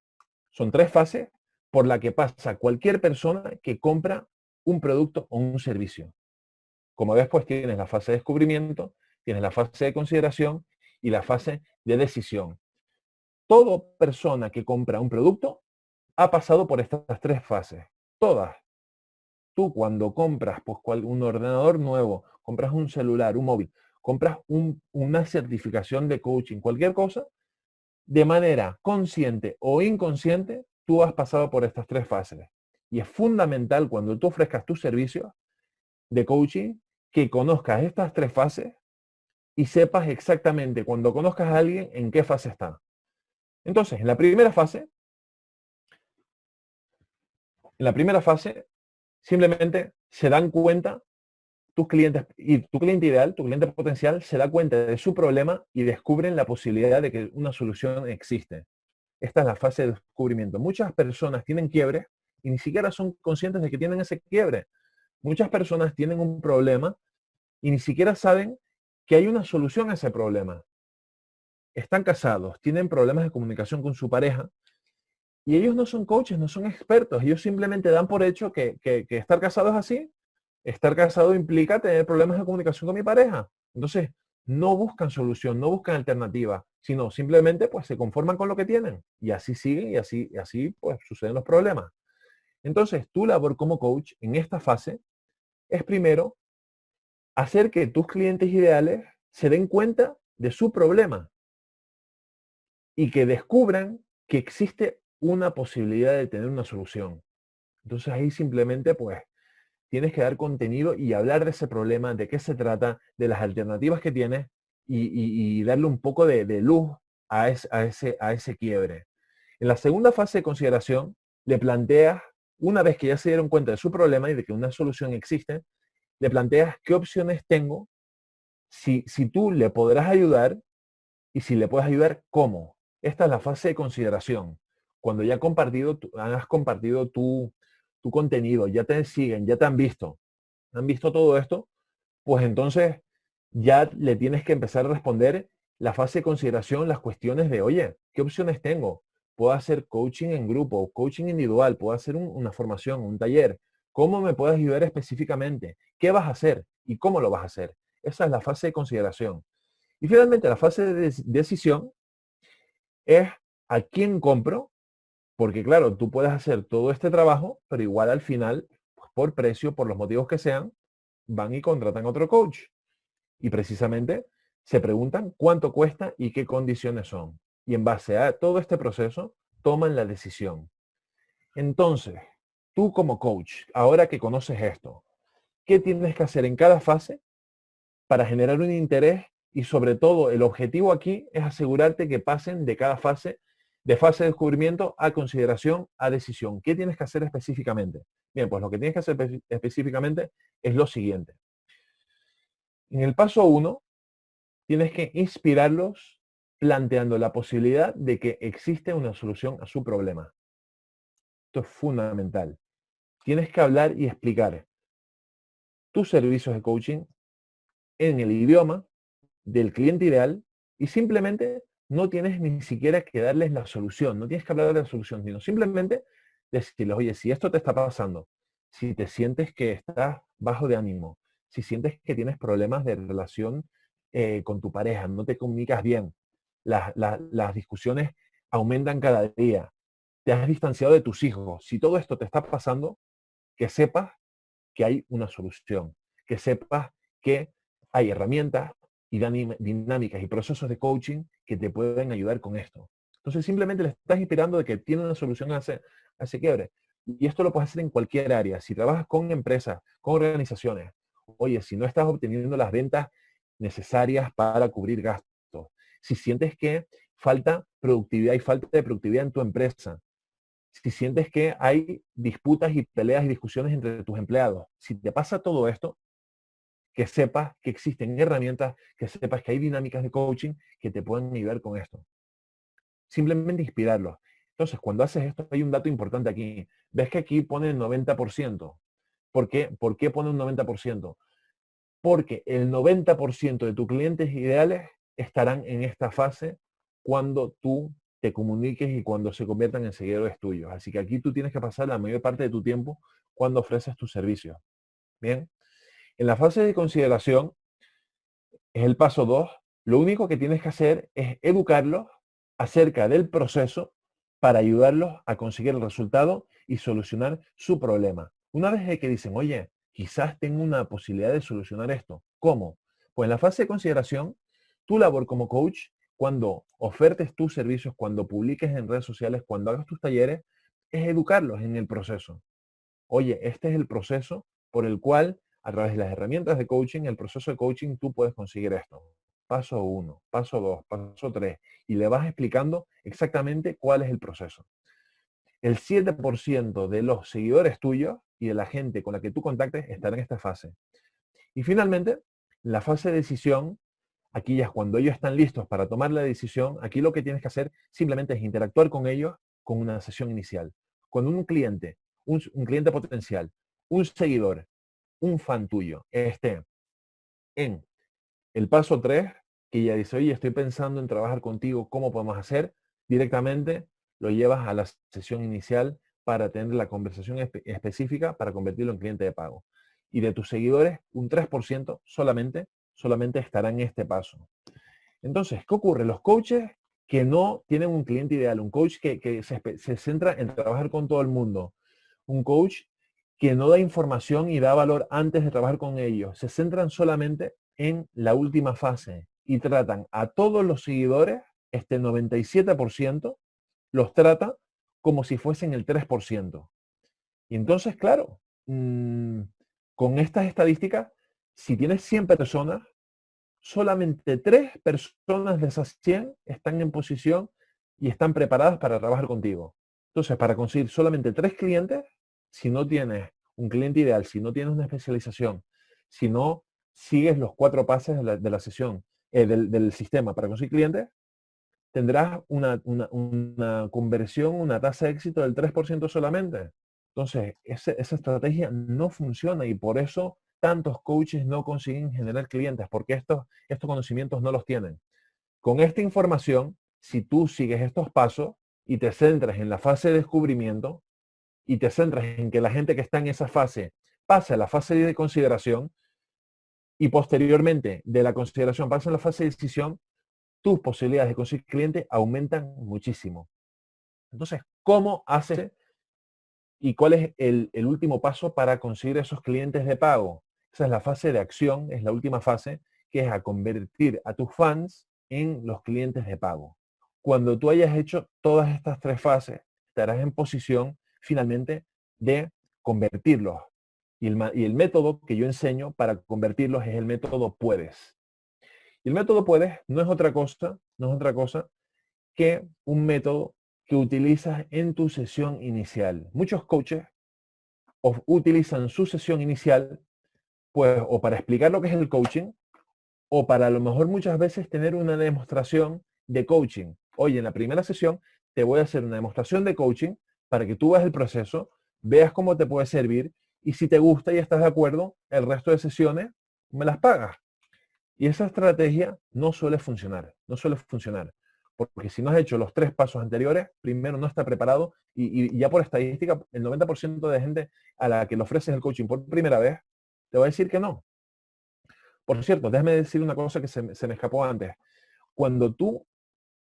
son 3 fases por la que pasa cualquier persona que compra un producto o un servicio. Como ves, pues tienes la fase de descubrimiento, tienes la fase de consideración y la fase de decisión. Toda persona que compra un producto ha pasado por estas 3 fases. Todas. Tú cuando compras pues, un ordenador nuevo, compras un celular, un móvil, compras una certificación de coaching, cualquier cosa, de manera consciente o inconsciente, tú has pasado por estas 3 fases. Y es fundamental cuando tú ofrezcas tus servicios de coaching que conozcas estas 3 fases y sepas exactamente cuando conozcas a alguien en qué fase está. Entonces, en la primera fase, simplemente se dan cuenta tus clientes y tu cliente ideal, tu cliente potencial, se da cuenta de su problema y descubren la posibilidad de que una solución existe. Esta es la fase de descubrimiento. Muchas personas tienen quiebres y ni siquiera son conscientes de que tienen ese quiebre. Muchas personas tienen un problema y ni siquiera saben que hay una solución a ese problema. Están casados, tienen problemas de comunicación con su pareja y ellos no son coaches, no son expertos. Ellos simplemente dan por hecho que estar casado es así. Estar casado implica tener problemas de comunicación con mi pareja. Entonces, no buscan solución, no buscan alternativa, sino simplemente pues se conforman con lo que tienen y así siguen y así pues suceden los problemas. Entonces, tu labor como coach en esta fase es primero hacer que tus clientes ideales se den cuenta de su problema y que descubran que existe una posibilidad de tener una solución. Entonces ahí simplemente pues tienes que dar contenido y hablar de ese problema, de qué se trata, de las alternativas que tienes y darle un poco de luz a ese quiebre. En la segunda fase de consideración, le planteas, una vez que ya se dieron cuenta de su problema y de que una solución existe, le planteas qué opciones tengo, si tú le podrás ayudar y si le puedes ayudar, cómo. Esta es la fase de consideración. Cuando ya has compartido tu contenido, ya te siguen, ya te han visto todo esto, pues entonces ya le tienes que empezar a responder la fase de consideración, las cuestiones de, oye, ¿qué opciones tengo? Puedo hacer coaching en grupo, coaching individual, puedo hacer una formación, un taller. ¿Cómo me puedes ayudar específicamente? ¿Qué vas a hacer? ¿Y cómo lo vas a hacer? Esa es la fase de consideración. Y finalmente, la fase de decisión es a quién compro, porque claro, tú puedes hacer todo este trabajo, pero igual al final, pues, por precio, por los motivos que sean, van y contratan otro coach. Y precisamente se preguntan cuánto cuesta y qué condiciones son. Y en base a todo este proceso, toman la decisión. Entonces, tú como coach, ahora que conoces esto, qué tienes que hacer en cada fase para generar un interés y sobre todo el objetivo aquí es asegurarte que pasen de cada fase, de fase de descubrimiento a consideración a decisión. ¿Qué tienes que hacer específicamente? Bien, pues lo que tienes que hacer específicamente es lo siguiente. En el paso 1, tienes que inspirarlos planteando la posibilidad de que existe una solución a su problema. Esto es fundamental. Tienes que hablar y explicar tus servicios de coaching en el idioma del cliente ideal y simplemente no tienes ni siquiera que darles la solución, no tienes que hablar de la solución, sino simplemente decirles, oye, si esto te está pasando, si te sientes que estás bajo de ánimo, si sientes que tienes problemas de relación con tu pareja, no te comunicas bien, las discusiones aumentan cada día, te has distanciado de tus hijos, si todo esto te está pasando, que sepas que hay una solución, que sepas que hay herramientas y dinámicas y procesos de coaching que te pueden ayudar con esto. Entonces simplemente le estás inspirando de que tiene una solución a ese quiebre. Y esto lo puedes hacer en cualquier área. Si trabajas con empresas, con organizaciones, oye, si no estás obteniendo las ventas necesarias para cubrir gastos, si sientes que falta productividad y falta de productividad en tu empresa, si sientes que hay disputas y peleas y discusiones entre tus empleados, si te pasa todo esto, que sepas que existen herramientas, que sepas que hay dinámicas de coaching que te pueden ayudar con esto. Simplemente inspirarlos. Entonces, cuando haces esto, hay un dato importante aquí. Ves que aquí pone el 90%. ¿Por qué? ¿Por qué pone un 90%? Porque el 90% de tus clientes ideales estarán en esta fase cuando tú te comuniques y cuando se conviertan en seguidores tuyos. Así que aquí tú tienes que pasar la mayor parte de tu tiempo cuando ofreces tus servicios. Bien, en la fase de consideración, es el paso 2, lo único que tienes que hacer es educarlos acerca del proceso para ayudarlos a conseguir el resultado y solucionar su problema. Una vez que dicen, oye, quizás tengo una posibilidad de solucionar esto. ¿Cómo? Pues en la fase de consideración, tu labor como coach, cuando ofertes tus servicios, cuando publiques en redes sociales, cuando hagas tus talleres, es educarlos en el proceso. Oye, este es el proceso por el cual, a través de las herramientas de coaching, el proceso de coaching, tú puedes conseguir esto. Paso 1, paso 2, paso 3. Y le vas explicando exactamente cuál es el proceso. El 7% de los seguidores tuyos y de la gente con la que tú contactes estará en esta fase. Y finalmente, la fase de decisión, aquí ya es cuando ellos están listos para tomar la decisión, aquí lo que tienes que hacer simplemente es interactuar con ellos con una sesión inicial. Cuando un cliente, un cliente potencial, un seguidor, un fan tuyo esté en el paso 3, que ya dice, oye, estoy pensando en trabajar contigo, ¿cómo podemos hacer? Directamente lo llevas a la sesión inicial para tener la conversación específica para convertirlo en cliente de pago. Y de tus seguidores, un 3% solamente estará en este paso. Entonces, ¿qué ocurre? Los coaches que no tienen un cliente ideal, un coach que se centra en trabajar con todo el mundo, un coach que no da información y da valor antes de trabajar con ellos, se centran solamente en la última fase y tratan a todos los seguidores, este 97%, los trata como si fuesen el 3%. Y entonces, claro, con estas estadísticas, si tienes 100 personas, solamente 3 personas de esas 100 están en posición y están preparadas para trabajar contigo. Entonces, para conseguir solamente 3 clientes, si no tienes un cliente ideal, si no tienes una especialización, si no sigues los 4 pasos de la sesión, del sistema para conseguir clientes, tendrás una conversión, una tasa de éxito del 3% solamente. Entonces, esa estrategia no funciona y por eso tantos coaches no consiguen generar clientes, porque estos conocimientos no los tienen. Con esta información, si tú sigues estos pasos y te centras en la fase de descubrimiento y te centras en que la gente que está en esa fase pase a la fase de consideración y posteriormente de la consideración pasa a la fase de decisión, tus posibilidades de conseguir clientes aumentan muchísimo. Entonces, ¿cómo haces y cuál es el último paso para conseguir esos clientes de pago? Esa es la fase de acción, es la última fase, que es a convertir a tus fans en los clientes de pago. Cuando tú hayas hecho todas estas 3 fases, estarás en posición finalmente de convertirlos Y el método que yo enseño para convertirlos es el método puedes. Y el método puedes no es otra cosa que un método que utilizas en tu sesión inicial. Muchos coaches utilizan su sesión inicial, pues, o para explicar lo que es el coaching, o para a lo mejor muchas veces tener una demostración de coaching. Oye, en la primera sesión te voy a hacer una demostración de coaching para que tú veas el proceso, veas cómo te puede servir y si te gusta y estás de acuerdo, el resto de sesiones me las pagas. Y esa estrategia no suele funcionar, no suele funcionar. Porque si no has hecho los 3 pasos anteriores, primero no está preparado y ya por estadística, el 90% de gente a la que le ofreces el coaching por primera vez, te va a decir que no. Por cierto, déjame decir una cosa que se me escapó antes. Cuando tú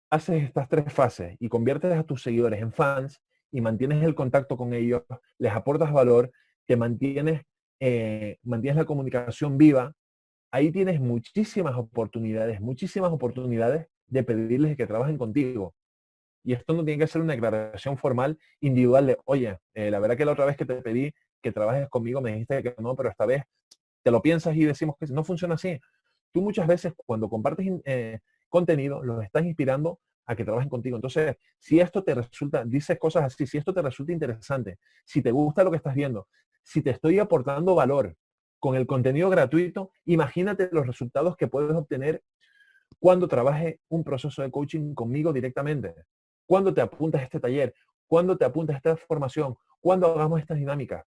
haces estas 3 fases y conviertes a tus seguidores en fans y mantienes el contacto con ellos, les aportas valor, te mantienes la comunicación viva, ahí tienes muchísimas oportunidades de pedirles que trabajen contigo. Y esto no tiene que ser una declaración formal individual de, oye, la verdad que la otra vez que te pedí que trabajes conmigo me dijiste que no, pero esta vez te lo piensas y decimos que no funciona así. Tú muchas veces cuando compartes contenido, los estás inspirando a que trabajen contigo. Entonces, si esto te resulta, dices cosas así, si esto te resulta interesante, si te gusta lo que estás viendo, si te estoy aportando valor con el contenido gratuito, imagínate los resultados que puedes obtener cuando trabajes un proceso de coaching conmigo directamente. Cuando te apuntas a este taller, cuando te apuntas a esta formación, cuando hagamos estas dinámicas.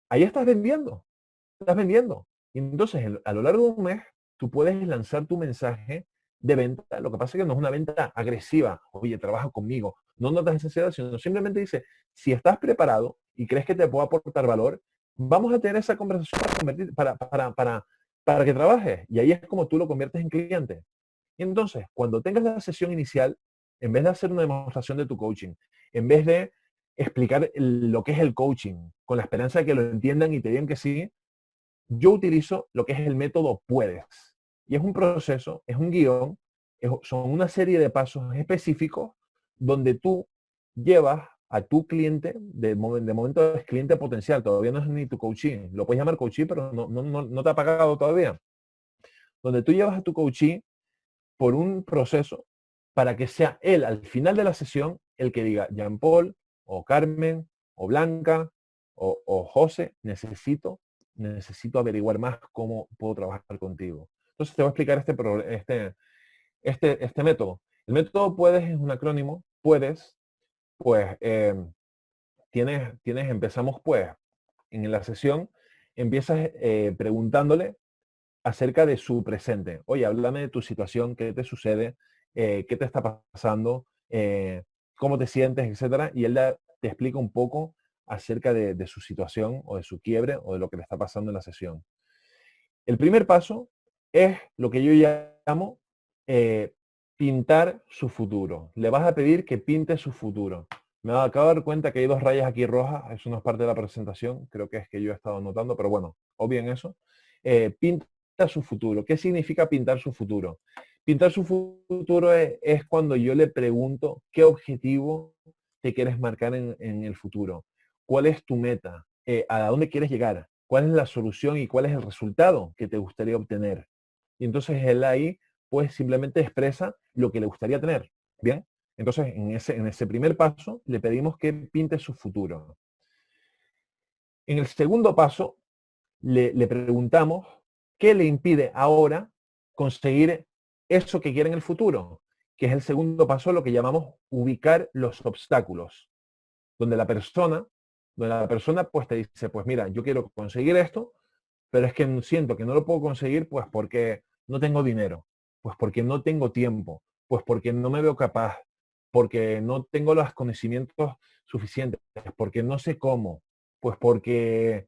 Ahí estás vendiendo, estás vendiendo. Y entonces, a lo largo de un mes, tú puedes lanzar tu mensaje de venta. Lo que pasa es que no es una venta agresiva. Oye, trabaja conmigo. No notas necesidad, sino simplemente dice, si estás preparado y crees que te puedo aportar valor, vamos a tener esa conversación para que trabajes. Y ahí es como tú lo conviertes en cliente. Y entonces, cuando tengas la sesión inicial, en vez de hacer una demostración de tu coaching, en vez de explicar lo que es el coaching, con la esperanza de que lo entiendan y te digan que sí, yo utilizo lo que es el método puedes. Y es un proceso, es un guión, son una serie de pasos específicos donde tú llevas a tu cliente, de momento es cliente potencial, todavía no es ni tu coachee, lo puedes llamar coachee, pero no te ha pagado todavía. Donde tú llevas a tu coachee por un proceso para que sea él al final de la sesión el que diga, Jean Paul o Carmen o Blanca o José, necesito averiguar más cómo puedo trabajar contigo. Entonces te voy a explicar este método. El método puedes es un acrónimo, puedes, pues empezamos pues en la sesión, empiezas preguntándole acerca de su presente. Oye, háblame de tu situación, qué te sucede, qué te está pasando, cómo te sientes, etcétera. Y él te explica un poco acerca de su situación o de su quiebre o de lo que le está pasando en la sesión. El primer paso es lo que yo llamo eh, pintar su futuro. Le vas a pedir que pinte su futuro. Me acabo de dar cuenta que hay 2 rayas aquí rojas, eso no es parte de la presentación, creo que es que yo he estado notando, pero bueno, obvien eso. Pinta su futuro. ¿Qué significa pintar su futuro? Pintar su futuro es cuando yo le pregunto qué objetivo te quieres marcar en el futuro. ¿Cuál es tu meta? ¿A dónde quieres llegar? ¿Cuál es la solución y cuál es el resultado que te gustaría obtener? Y entonces él ahí pues simplemente expresa lo que le gustaría tener. Bien, entonces en ese primer paso le pedimos que pinte su futuro. En el segundo paso le preguntamos qué le impide ahora conseguir eso que quiere en el futuro, que es el segundo paso, lo que llamamos ubicar los obstáculos, donde la persona pues te dice, pues mira, yo quiero conseguir esto, pero es que siento que no lo puedo conseguir pues porque no tengo dinero, pues porque no tengo tiempo, pues porque no me veo capaz, porque no tengo los conocimientos suficientes, porque no sé cómo, pues porque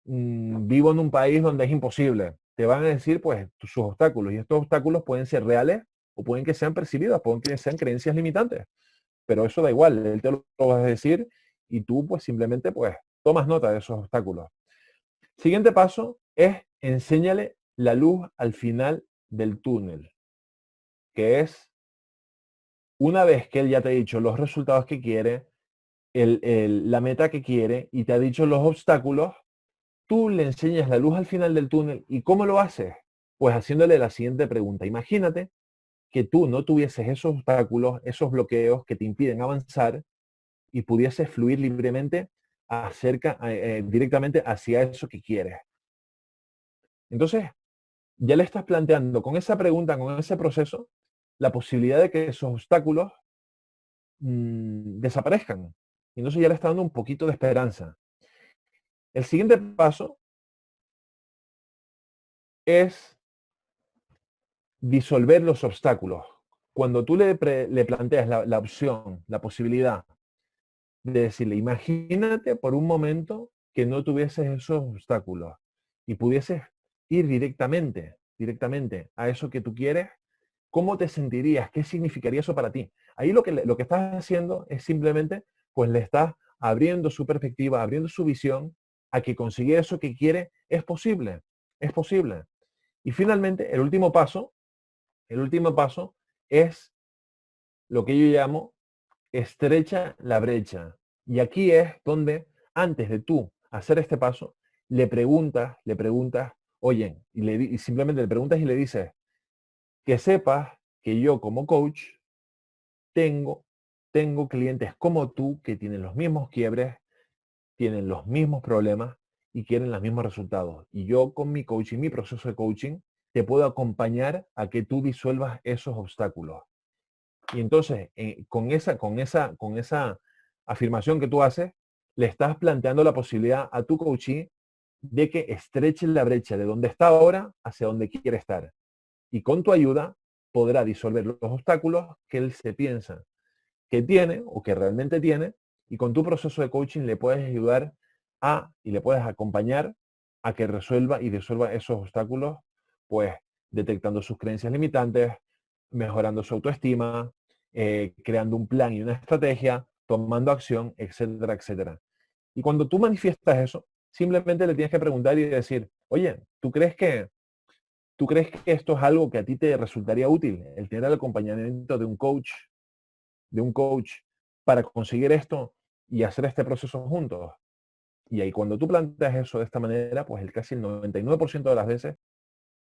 vivo en un país donde es imposible. Te van a decir pues sus obstáculos y estos obstáculos pueden ser reales o pueden que sean percibidas, pueden que sean creencias limitantes, pero eso da igual, él te lo va a decir y tú pues simplemente pues tomas nota de esos obstáculos. Siguiente paso es enséñale la luz al final del túnel, que es una vez que él ya te ha dicho los resultados que quiere, la meta que quiere y te ha dicho los obstáculos, tú le enseñas la luz al final del túnel. ¿Y cómo lo haces? Pues haciéndole la siguiente pregunta. Imagínate que tú no tuvieses esos obstáculos, esos bloqueos que te impiden avanzar y pudieses fluir libremente directamente hacia eso que quieres. Entonces, ya le estás planteando con esa pregunta, con ese proceso, la posibilidad de que esos obstáculos desaparezcan. Y entonces ya le está dando un poquito de esperanza. El siguiente paso es disolver los obstáculos. Cuando tú le planteas la opción, la posibilidad de decirle, imagínate por un momento que no tuvieses esos obstáculos y pudieses ir directamente a eso que tú quieres, ¿cómo te sentirías? ¿Qué significaría eso para ti? Ahí lo que estás haciendo es simplemente, pues le estás abriendo su perspectiva, abriendo su visión a que conseguir eso que quiere es posible, es posible. Y finalmente, el último paso es lo que yo llamo estrecha la brecha. Y aquí es donde, antes de tú hacer este paso, le preguntas, oye, y simplemente le preguntas y le dices, que sepas que yo como coach tengo, tengo clientes como tú que tienen los mismos quiebres, tienen los mismos problemas y quieren los mismos resultados. Y yo con mi coaching, mi proceso de coaching, te puedo acompañar a que tú disuelvas esos obstáculos. Y entonces, con esa afirmación que tú haces, le estás planteando la posibilidad a tu coachee de que estreche la brecha de donde está ahora hacia donde quiere estar. Y con tu ayuda podrá disolver los obstáculos que él se piensa que tiene o que realmente tiene, y con tu proceso de coaching le puedes ayudar y le puedes acompañar a que resuelva y disuelva esos obstáculos, pues detectando sus creencias limitantes, mejorando su autoestima, creando un plan y una estrategia, tomando acción, etcétera, etcétera. Y cuando tú manifiestas eso, simplemente le tienes que preguntar y decir, oye, ¿tú crees que esto es algo que a ti te resultaría útil, el tener el acompañamiento de un coach para conseguir esto y hacer este proceso juntos? Y ahí cuando tú planteas eso de esta manera, pues casi el 99% de las veces